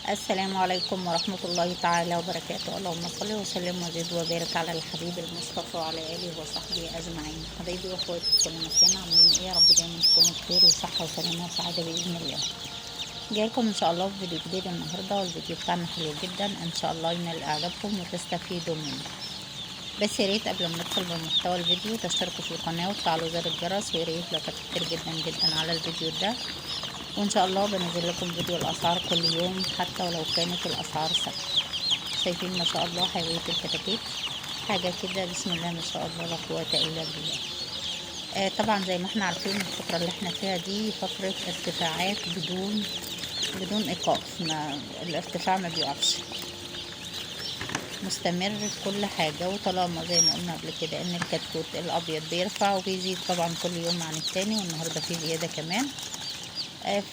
السلام عليكم ورحمة الله تعالى وبركاته. اللهم صل وسلم وزد وبارك على الحبيب المصطفى وعلى آله وصحبه أجمعين. حبايبي وأخواتي في كل مكان، عاملين إيه؟ يا رب دايما تكونوا بخير وصحة وسلامة وسعادة بإذن الله. جايلكم إن شاء الله في فيديو جديد النهاردة، والفيديو بتاعنا حلو جدا إن شاء الله ينال إعجابكم وتستفيدوا منه. بس يا ريت قبل ما ندخل بمحتوى الفيديو تشتركوا في القناة وتفعلوا زر الجرس، ويا ريت لو كتير جدا جدا على الفيديو ده، وان شاء الله بنزل لكم فيديو الاسعار كل يوم حتى ولو كانت الاسعار ثابته. شايفين ما شاء الله حيوية الكتاكيت، حاجه كده بسم الله ما شاء الله لا قوه الا بالله. طبعا زي ما احنا عارفين الفتره اللي احنا فيها دي فتره ارتفاعات بدون ايقاف، ما الارتفاع ما بيقفش، مستمر في كل حاجه. وطالما زي ما قلنا قبل كده ان الكتكوت الابيض بيرفع وبيزيد طبعا كل يوم عن التاني، والنهارده في زياده كمان،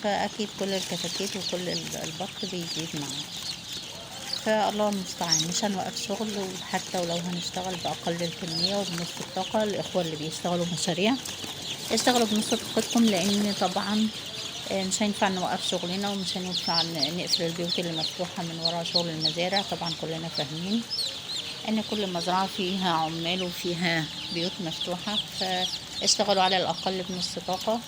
فاكيد كل الكتاكيت وكل البط بيزيد معاه. فالله المستعان، مش هنوقف شغل، وحتى ولو هنشتغل باقل الكميه وبنص الطاقه. الاخوه اللي بيشتغلوا مشاريع اشتغلوا بنص طاقتكم، لان طبعا مش هينفع نوقف شغلنا، ومش هينفع نقفل البيوت اللي مفتوحه من وراء شغل المزارع. طبعا كلنا فاهمين ان كل مزرعه فيها عمال وفيها بيوت مفتوحه، فاشتغلوا على الاقل بنص طاقه.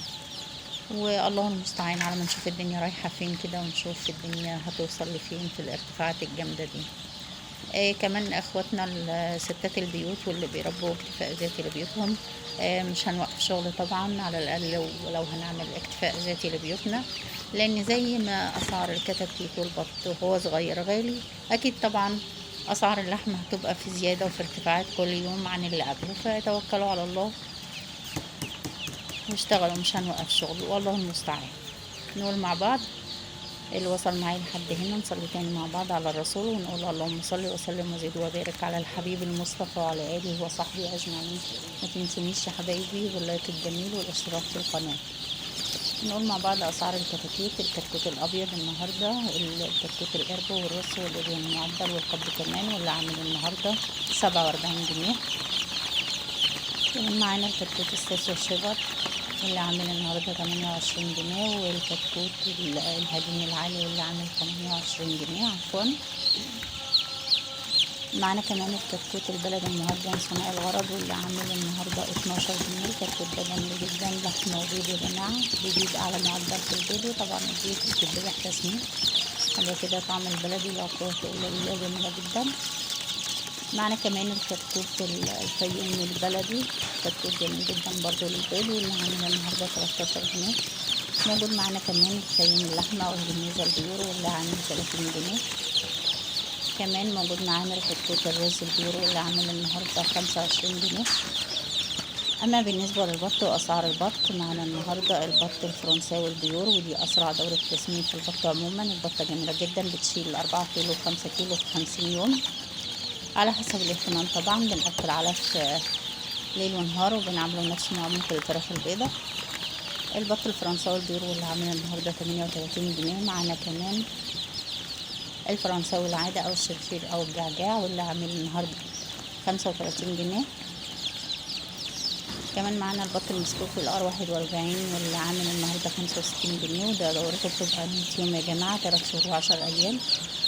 والله المستعان على ما نشوف الدنيا رايحة فين كده، ونشوف الدنيا هتوصل لفين في الارتفاعات الجامدة دي. كمان اخواتنا ستات البيوت واللي بيربوا اكتفاء ذاتي لبيوتهم، مش هنوقف شغل طبعا، على الاقل ولو هنعمل اكتفاء ذاتي لبيوتنا، لان زي ما اسعار الكتاكيت والبط وهو صغير غالي، اكيد طبعا اسعار اللحمة هتبقى في زيادة وفي ارتفاعات كل يوم عن اللي قبله. فتوكلوا على الله واشتغلوا، مش هنوقف شغل والله المستعان. نقول مع بعض اللي وصل معايا لحد هنا، نصلي تاني مع بعض على الرسول ونقول اللهم صل وسلم وزد وبارك على الحبيب المصطفى وعلى اله وصحبه اجمعين. ما تنسونيش يا حبايبي باللايك الجميل والاشتراك في القناه. نقول مع بعض اسعار الكتاكيت. الكتكوت الابيض النهارده، الكتكوت القرب والرص والابيض المعدل والقبض كمان، واللي عامل النهارده 47 جنيه. كمان معانا الكتكوت الساس والشيفر اللي عامل النهارده 28 جنيه، والكتكوت الهجين العالي اللي عامل 28 جنيه عفوا. معانا كمان الكتكوت البلد النهارده من صناع الغرض، واللي عامل النهارده 12 جنيه. الكتكوت ده جميل جدا، لحمه وبيض يا جماعه، بيزيد اعلى معدل في البيض، وطبعا البيض بتتذبح تسمين حاجه كده، طعم البلدي لا قوه الا بالله، جميله جدا. معنا كمان الكتكوت الفيومي البلدي، كتكوت جميل جدا برضو للبيض، واللي عامل النهارده 13 جنيه. موجود معنا كمان الفيوم اللحمة او الجميزة البيور، واللي عامل 30 جنيه. كمان موجود معانا الكتكوت الرز البيور، واللي عامل النهارده 25 جنيه. اما بالنسبة للبط واسعار البط، معنا النهارده البط الفرنساوي البيور، ودي اسرع دورة تسمين في البط عموما. البطة جميلة جدا، بتشيل 4 كيلو و5 كيلو في 50 يوم على حسب الاهتمام. طبعا بنأكل علف ليل ونهار، وبنعمله نفس معاملة الفراخ البيضة. البط الفرنساوي البيور واللي عامل النهارده 38 جنيه. معانا كمان الفرنساوي العادة او الشرشير او الجعجاع، واللي عامل النهارده 35 جنيه. كمان معانا البط المسلوق الار 41، واللي عامل النهارده 65 جنيه، وده دورته بتبقى 100 يوم يا جماعة، 3 شهور و10 ايام.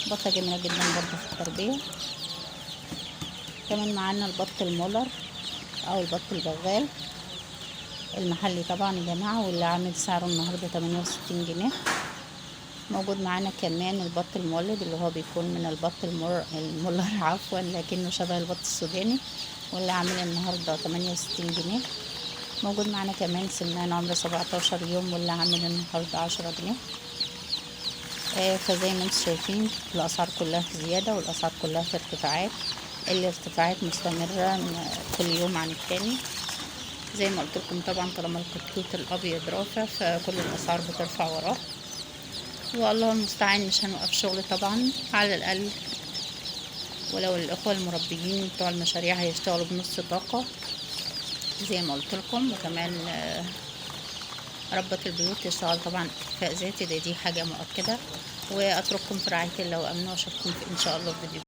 بطة جميلة جدا برضه في التربية. كمان معانا البط المولر او البط البغال المحلي طبعا يا جماعه، واللي عامل سعره النهارده 68 جنيه. موجود معانا كمان البط المولد، اللي هو بيكون من البط المولر عفوا، لكنه شبه البط السوداني، واللي عامل النهارده 68 جنيه. موجود معانا كمان سمان عمره 17 يوم، واللي عامل النهارده 10 جنيه. فزي ما انتم شايفين الاسعار كلها في زياده، والاسعار كلها في ارتفاعات. الارتفاعات مستمره كل يوم عن التاني. زي ما قلت لكم طبعا طالما الكتكوت الابيض رافع، فكل الاسعار بترفع وراه. والله المستعان، مش هنوقف شغل طبعا، على الاقل ولو الاخوه المربيين بتوع المشاريع هيشتغلوا بنص طاقه زي ما قلت لكم. وكمان ربة البيوت تشتغل طبعا اكتفاء ذاتي، دي حاجه مؤكده. واترككم في رعايه الله وامنه، واشوفكم ان شاء الله في فيديو